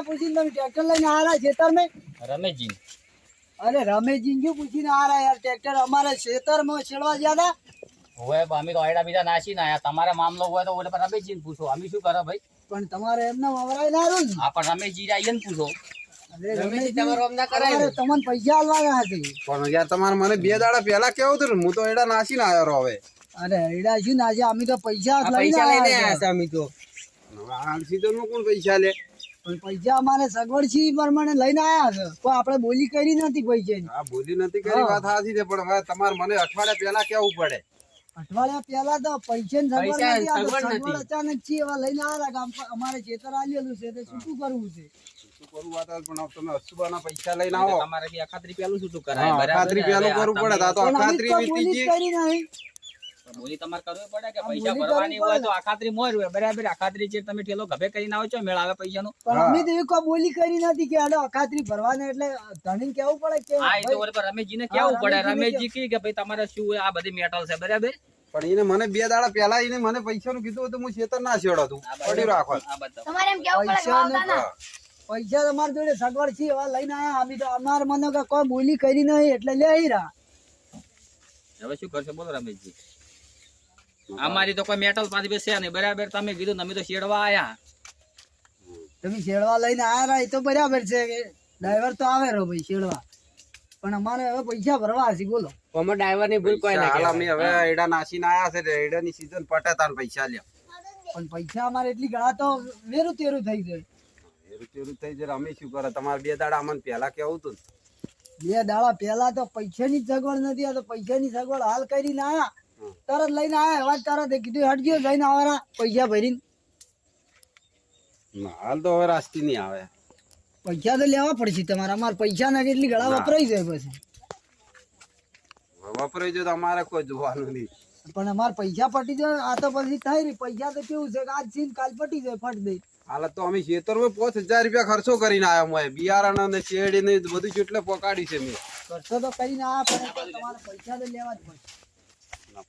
પૂછીને તમે ટ્રેક્ટર લઈને આ રહ્યા ખેતર में રમેશજી अरे रमेशजी क्यों पूछीने आ रहा है यार ट्रैक्टर हमारे खेतर में छेड़वा ज्यादा હવે અમે તો આયડા બીજા નાસી ના આયા તમારે મામલો હોય તો ઓલે પર રમેશજીને પૂછો અમે શું કરે ભાઈ પણ તમારે એમને વવરાય ના રહ્યું ને આ પણ રમેશજી આઈને પૂછો અરે રમેશજી તમારો આમ ના કરાય તમને પૈસા આલવાના હતી પણ યાર તમારે મને 2 દાડા પહેલા કેવું હતું હું તો એડા નાસી ના આવ્યો હવે અરે એડા શું ના છે અમે તો પૈસા લઈને આયા છે અમે તો આલસી તો નું કોણ પૈસા લે પણ પૈસા અમારે સગવડ છે પ્રમાણે લઈને આયા છે કોઈ આપણે બોલી કરી નથી પૈસાની હા બોલી નથી કરી વાત સાચી છે પણ હવે તમારે મને અઠવાડિયા પહેલા કેવું પડે અઠવાડિયા પહેલા તો પૈસાની સગવડ નથી અચાનક છે એવા લઈને આવ્યા કે અમારે ખેતર આલેલું છે તે શું કરવું છે શું કરવું વાત પણ તમે અસુબાના પૈસા લઈને આવો તમારે કે અખાત્રી પેલું શું કરાય અખાત્રી પેલું કરવું પડે તો અખાત્રી વીતી ગઈ કરી નહીં બોલી તમારે કરવી પડે કે પૈસા ભરવાની હોય તો અખાત્રી મોર હોય બરાબર અખાત્રી છે તમે ઠેલો ગભે કરીને આવો છો મેળ આવે પૈસાનો પણ અમે તો એવી કોઈ બોલી કરી નથી કે આડો અખાત્રી ભરવાને એટલે ધણીને કેવું પડે કે હા એ તો ઓલે પર રમેશજીને કેવું પડે રમેશજી કહે કે ભાઈ તમારે શું આ બધી મેટલ છે બરાબર પણ એને મને 2 દાડા પહેલા એને મને પૈસાનું કીધું હતું હું ખેતર ના છેડો તું પડી રાખો આ બધા તમારે એમ કેવું પડે કે વાવતા ના પૈસા તમારી જોડે સગવડ છે એવા લઈને આયા અમે તો અમાર મને કે કોઈ બોલી કરી નહીં એટલે લે રહ્યા હવે શું કરશો બોલો રમેશજી અમારી તો કોઈ મેટલ પાછી બેસે નહીં બરાબર તમે કીધું અમે તો શેડવા આયા તમે શેડવા લઈને આયા એ તો બરાબર છે કે ડ્રાઈવર તો આવે રો ભાઈ શેડવા પણ અમારે હવે પૈસા ભરવા હશે બોલો અમાર ડ્રાઈવર ની ભૂલ કોઈ હાલ અમે હવે એડા નાસીને આયા છે એડાની સીઝન પટે તાન પૈસા લ્યો પણ પૈસા અમારે એટલી ગળા તો વેરું તેરું થઈ જાય એવું તેવું થઈ જાય અમે શું કરે તમારે 2 દાડા અમને પહેલા કેવું હતું 2 દાડા પહેલા તો પૈસાની જ સગવડ નથી આ તો પૈસાની સગવડ હાલ કરીને આયા તરત લઈને આયા એવા તરત કીધું હટજો જઈને આવવાના પૈસા ભરીને હાલ તો હવે રાસ્તી નહીં આવે પૈસા તો લેવા પડશે તમારે અમારે પૈસા ના કેટલી ગળા વપરાઈ જાય પછી વપરાઈ જાય તો અમારે કોઈ જોવાનું નહીં પણ અમારે પૈસા પટી જાય આ તો પછી થાય ને પૈસા તો કેવું છે કે આજ સીન કાલ પટી જાય ફટ દઈ હાલ તો અમે ખેતરમાં 5000 રૂપિયા ખર્ચો કરીને આવ્યા હું બિયારણ અને શેરડી ને બધું જેટલે પોકાડી છે મેં ખર્ચો તો કરીને આયા પણ તમારે પૈસા તો લેવા જ પડશે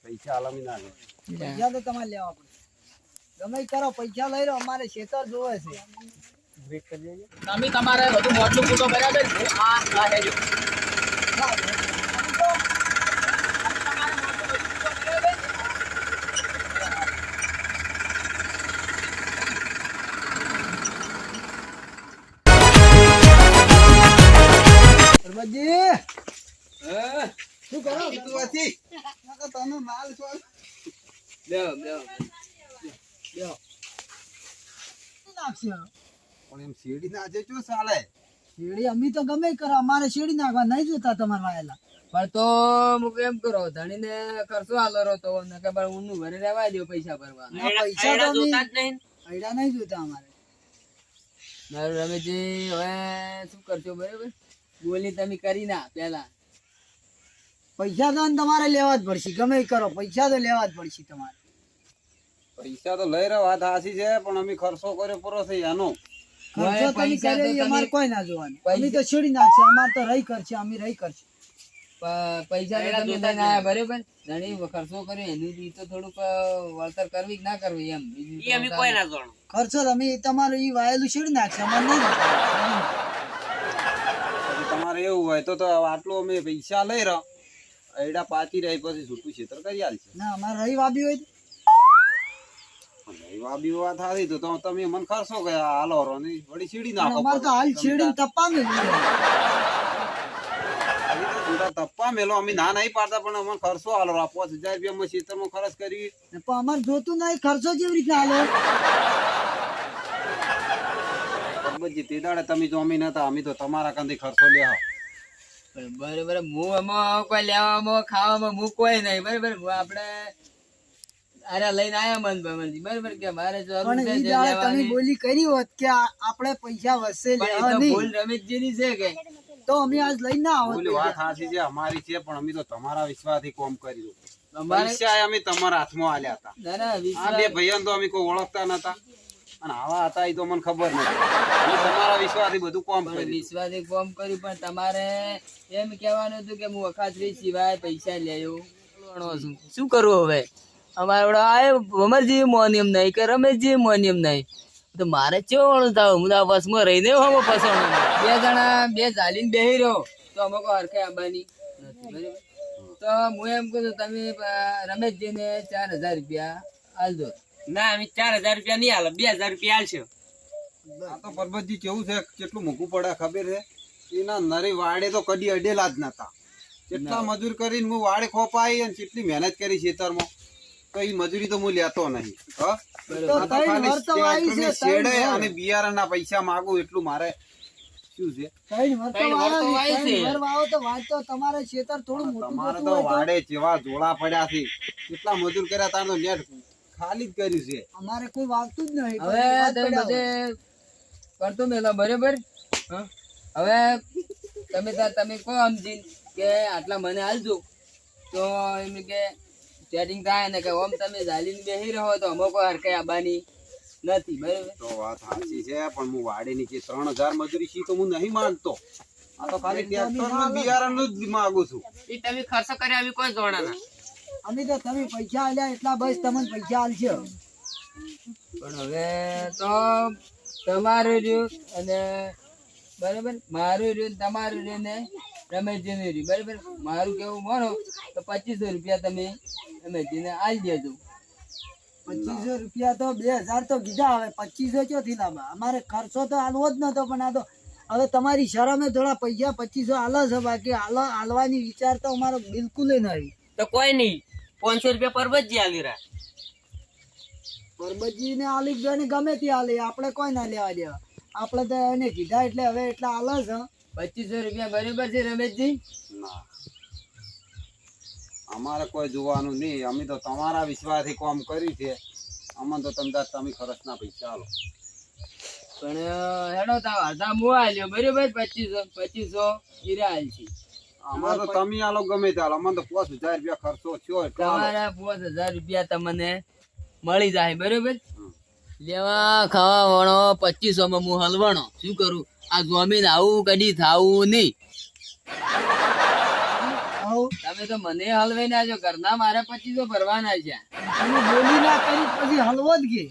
પૈસા હાલ અમે ના લે પૈસા તો તમારે લેવા પડશે ગમે ઈ કરો પૈસા લઈ લો અમારે ખેતર જોવે છે તમે તમારે બધું મોટલું પૂછો બરાબર છે આ હેજો સરબતજી શું કરો તું તને માલ છો બેહો બેહો નાખશે પણ એમ શેરડી ના આજે શું ચાલે શેરડી અમે તો ગમે ઈ કરો અમારે શેરડી નાખવા નહીં જોતા તમારે વાયેલા પણ તો હું એમ કરો ધણી ને ખર્ચો આલો રો તો નકે પર ઊનું ઘરે રહેવા દો પૈસા ભરવા પૈસા તો આઈડા નહીં જોતા અમારે મારું રમેશજી હવે શું કરશો બરાબર બોલી તમે કરી ના પેલા પૈસા તો તમારે લેવા જ પડશે ગમે ઈ કરો પૈસા તો લેવા જ પડશે તમારે પૈસા તો લઈ રહ્યા વાત સાચી છે પણ અમે ખર્ચો કર્યો પૂરો થઈ આનો ખર્ચો તમે પૈસા તો કર્યો ઈ તમે- અમારે કોઈ ના જોવાનું અમે તો છેડી નાખશે અમારે તો રહી કરશે અમે રહી કરશે પૈસા તો તમે લઈને આયા બરાબર ધણી ખર્ચો કર્યો એનું ઈ તો થોડુંક વળતર કરવી કે ના કરવી એમ બીજું તો ખર્ચો તમે તમારું ઈ વાયેલું છેડી નાખશે અમારે નહીં જોવાનું. તમારે એવું હોય તો આટલું અમે પૈસા લઈ રહ્યા એડા પાતી રહી પછી છૂટું ક્ષેત્ર કરી આલશે ના અમારે રહી વાબી હોય તો એવા બી વાત સારી તો તમે મને ખર્ચો ગયા હાલો રો ને વળી સીડી નાખો અમારે તો હાલ છેડી તપ્પા તપ્પા મેલો અમે ના નહીં પાડતા પણ અમને ખર્ચો હાલો 5000 રૂપિયા અમે ખેતરમાં ખર્ચ કરી પણ અમારે જોતું નહીં ખર્ચો કેવી રીતના હાલો બધી તે દાડે તમે જો અમે નતા અમે તો તમારા કાંથી ખર્ચો લે બરાબર હું એમાં કોઈ લેવામાં ખાવામાં હું કોઈ નહીં બરાબર આપણે અરે લઈને આયા મનજી બરાબર કે મારે જરૂર પણ છે ઈ જે દાડે તમે લેવાની. બોલી કરી હોત કે આપણે પૈસા વસે પણ એ લેવા તો ભૂલ નહીં રમેશજીની છે કે તો અમે આજ લઈ ના આવત બોલી વાત સાચી છે અમારી છે પણ અમે તો તમારા વિશ્વાસથી કોમ કર્યું અમારે પૈસા અમે તમારા હાથમાં આલ્યા હતા ના ના આ વિશ્વાસ બે ભાઈઓને તો અમે કોઈ ઓળખતા નતા અને આવા હતા એ તો મને ખબર નથી અમે તમારા વિશ્વાસથી બધું કોમ પણ કર્યું વિશ્વાસે ફોર્મ કર્યું પણ તમારે એમ કહેવાનું હતું કે હું અખાત્રી સિવાય પૈસા લેયો શું કરવું હવે અમારે વડે આયો ભમરજી મોની એમ નહીં કે રમેશજી મોની એમ નહીં તો મારે ચેવણું થાવ હું તો આ બસમાં રહીને હમો ફસવાનું બે જણા બે ચાલીને બેહી રહ્યો તો અમુક હરખે આબાની નથી બરાબર તો હું એમ કહું છું તમે રમેશજીને 4000 રૂપિયા આલજો ના અમે 4000 રૂપિયા નહીં હાલે 2000 રૂપિયા હાલશે આ તો પરબતજી કેવું છે કેટલું મોંઘું પડે ખબર છે એના નરી વાડે તો કદી અડેલા જ નતા કેટલા મજૂર કરીને હું વાડે ખોપાઈ અને કેટલી મહેનત કરી ખેતરમાં તો એ મજૂરી તો હું લેતો નહીં હા તો આ તો ત્રણ ખાલી વર તો આવી છે, શેડે ત્રણ વર. અને બિયારણના પૈસા માંગુ એટલું મારે શું છે ત્રણ વર તો ત્રણ વર તો વાવો વાય છે. છે. ત્રણ વર વાવો તો વાત તો તમારે ખેતર થોડું મોટું તમારે થતું તો હોય તો વાડે જેવા જોડા પડ્યા છે કેટલા મજૂર કર્યા તાર તો નેટ ખાલી જ કર્યું છે અમારે કોઈ વાવતું જ નહીં. હવે વાત તમે પડ્યા બધે કરતો મેલો બરાબર હા? હવે તમે તમે કહો સમજી કે આટલા મને હાલજો તો એમ કે સેટિંગ થાય ને કે ઓમ તમે ઝાલીને બેહી રહો તો અમુક હરકે આબાની નથી બરાબર તો વાત સાચી છે પણ હું વાડે નીચે 3000 મજૂરી છી તો હું નહીં માનતો આ તો ખાલી ટ્રેક્ટર નું બિયારણ નું જ માંગુ છું એ તમે ખર્ચો કર્યા અમે કોઈ જોણા ના અમે તો તમે પૈસા આલ્યા એટલા બસ તમને પૈસા આલશે. પણ હવે તો તમારું રહ્યું અને બરાબર મારું રહ્યું ને તમારું રહ્યું ને રમેશજીનું રહ્યું બરાબર મારું કેવું માનો તો 2500 રૂપિયા તમે રમેશજીને આલી દેજો 2500 રૂપિયા તો 2000 તો કીધા. હવે 2500 ચોથી લાવવા અમારે ખર્ચો તો આલવો જ નતો પણ આ તો હવે તમારી શરમે થોડા પૈસા 2500 આલે છે બાકી આલવાની વિચાર તો અમારો બિલકુલ નહીં. તો કોઈ નહીં 500 રૂપિયા પરબતજી આલી રહ્યા પરબતજી ને આલી ગયો ને ગમે તે આલે આપણે કોઈ ના લેવા દેવા આપણે તો એને કીધા એટલે હવે એટલા આલે છે. 2500 રૂપિયા બરાબર છે રમેશજી ના અમારે કોઈ જોવાનું નહીં અમે તો તમારા વિશ્વાસથી કામ કર્યું છે અમને તો તમે ખર્ચના પૈસા આલો પણ હેડો તાવ અડધા હું આલ્યો બરાબર 2500 હીરા આલશી અમારે તો તમે આલો ગમે તે આલો અમને તો 5000 રૂપિયા ખર્ચો થયો એટલે આલો. તમારા 5000 રૂપિયા તમને મળી જાય બરોબર લેવા ખાવા વાળો 2500 માં હું હલવાણો શું કરું આ જમીન આવું કદી થાવું નહીં આવું તમે તો મને હલવાઈ ના જો ઘરના મારે 2500 ભરવાના છે તમે બોલી ના કરી પછી હલવો જ કે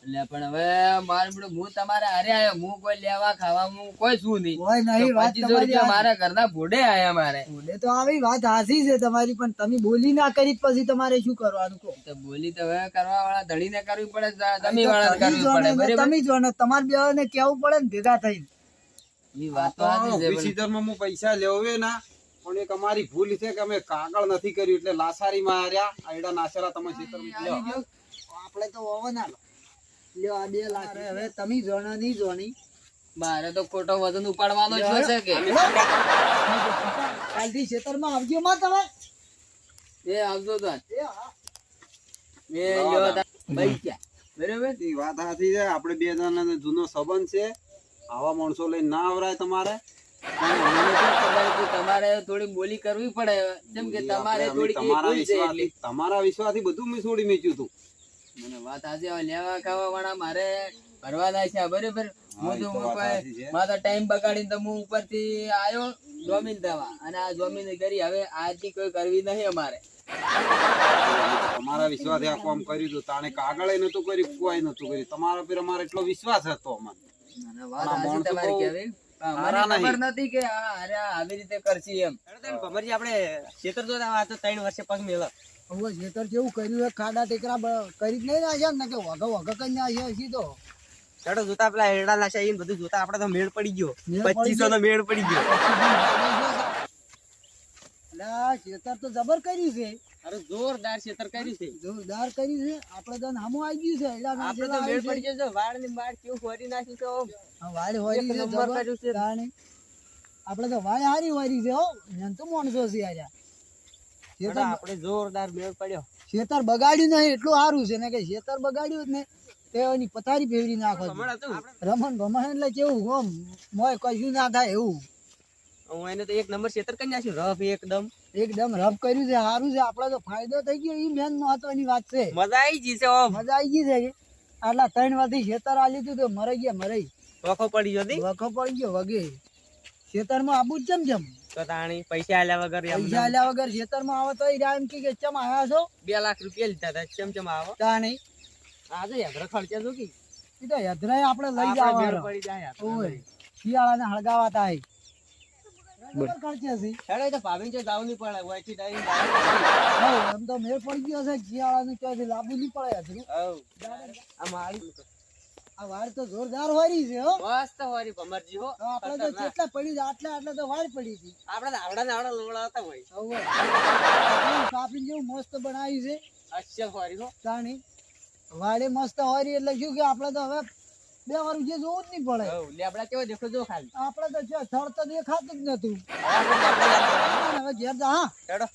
એટલે પણ હવે મારે બધું હું તમારે હારે આવ્યો હું કોઈ લેવા ખાવા હું કોઈ શું નહીં હોય નહીં વાત 2500 તમારી રૂપિયા મારા ઘરના ભોડે આયા મારે બોલે તો આવી વાત હાસી છે તમારી પણ તમે બોલી ના કરી પછી તમારે શું કરવાનું કહો? તો બોલી તો હવે કરવા વાળા ધણીને કરવી પડે જમી વાળા કરવી પડે બરાબર તમે જો ને તમારે બેને કેવું પડે ને ભેગા થઈને. એ વાત તો સાચી છે પણ સીઝનમાં હું પૈસા લેવે ના પણ એક અમારી ભૂલ છે કે અમે કાગળ નથી કર્યું એટલે લાસારી માં આર્યા આયડા નાસેરા તમે ક્ષેત્રમાં લ્યો. આપણે તો ઓવન આલો લ્યો આ 2 લાખ હવે તમે જોણો નહીં જોણી મારે તો ખોટો વજન ઉપાડવાનો જ છે કે કાલથી ખેતરમાં આવજો માં તમે એ આવજો તો એ હા. મે લ્યો તા પૈસા બરાબર એ વાત સાચી છે આપણે બે જણાનો જૂનો સંબંધ છે આવા માણસો લઈને ના આવરાય તમારે પણ મને તો ખબર છે તમારે થોડી બોલી કરવી પડે જેમ કે તમારે થોડી તમારા ભૂલ છે એટલી તમારા વિશ્વાસથી બધું મેં છોડી મેચ્યું હતું મને વાત આજે લેવા ખાવા વાળા મારે ભરવાના છે બરાબર હું તો વાત સાચી છે. મારો ટાઈમ બગાડીને તો હું ઉપરથી આવ્યો જમીન દવા અને આ જમીન કરી હવે આજથી કોઈ કરવી નહીં અમારે તમારા વિશ્વાસ આ કામ કર્યું હતું તાણે કાગળે નતું કર્યું કોઈ નતું કર્યું તમારા પર અમારે એટલો વિશ્વાસ હતો અમને મને વાત આ આજે માણસો તમારી તો કહેવી પણ સારા મને ખબર નહીં. નથી કે આ અરે આવી રીતે કરશી એમ ભમરજી આપણે ખેતર તો આ તો 3 વર્ષે પગ મેલો હવે ખેતર કેવું કર્યું છે ખાડા ટેકરા કરી જ નહીં નાખ્યા ને કે વગા કરી નાખ્યા સીધો ચડો જોતા પેલા હેડા નાશા ઈને બધું જોતા આપણે તો મેળ પડી ગયો મેળ પડી 2500 નો મેળ પડી ગયો એટલે આ ખેતર તો જબર કર્યું છે અરે જોરદાર ખેતર કર્યું છે જોરદાર કર્યું છે આપણે તો હમું આવી ગયું છે એલા ના આપણે તો મેળ પડી ગયો છે વાળ ની બાળ કેવું ફરી નાખ્યું છે ઓમ. વાડ હોરી એક છે નંબર જબર. કર્યું છે. તાણે. આપણે તો વાડ હારી હોરી છે હો એમ તો માણસો છે યાર ચડો, ખેતર આપણે જોરદાર મેળ પડ્યો ખેતર બગાડ્યું નહીં એટલું સારું છે ને કે ખેતર બગાડ્યું જ ને તે એની પથારી ફેરવી નાખો છો. હમણાં હતું રમણ ભમણ એટલે કેવું આમ મોય કશું ના થાય એવું હું એને તો એક નંબર ખેતર કરી નાખ્યું રફ એકદમ એકદમ રફ કર્યું છે સારું છે આપણે તો ફાયદો થઈ ગયો એ મેન મહત્વની વાત છે મજા આવી ગઈ છે ઓમ મજા આવી ગઈ છે કે આટલા 3 વર્ષથી ખેતર આલ્યું હતું તો મરાઈ ગયા મરાઈ વખો પડી ગયો તી. વખો પડી ગયો વગે ખેતરમાં આબુ જ ચમ તો તાણી પૈસા આલ્યા વગર એમ પૈસા આલ્યા વગર ખેતરમાં આવો તો એમ કે ચમ આયા છો 2 લાખ રૂપિયા લીધા હતા ચમ આવો તાણી આજે યાત્રા ખર્ચા જો કે ઈ તો યદ્રાય આપણે લઈ આપણે મેળ જવાનો પડી જાય ઓય શિયાળાને હળગાવા થાય બરાબર ખર્ચે છે હેડો એ તો ભાભીને જો જાવ નહીં પડે ઓયથી ડાઈ હઉ, એમ તો મેળ પડી ગયો છે શિયાળાનું ક્યાંથી લાંબુ નહીં પડે યદ્રું. આ મારી આ વાડ તો જોરદાર વારી છે હો મસ્ત હોરી ભમરજી હો તો આપણે તો કેટલા પડી છે આટલા તો વાડ પડી હતી આપણે આવડા લોડા હતા હોય હવે કાપીને જેવું મસ્ત બનાવ્યું છે અસલ હોરી હો તાણી વાડે મસ્ત વારી એટલે શું કે આપણે તો હવે 2 વાર જે જોવું જ નહીં પડે લેબડા કેવો દેખો જો ખાલી આપણે તો છે થડ તો દેખાતું જ નતું હવે હવે ઘેર જા હા હેડો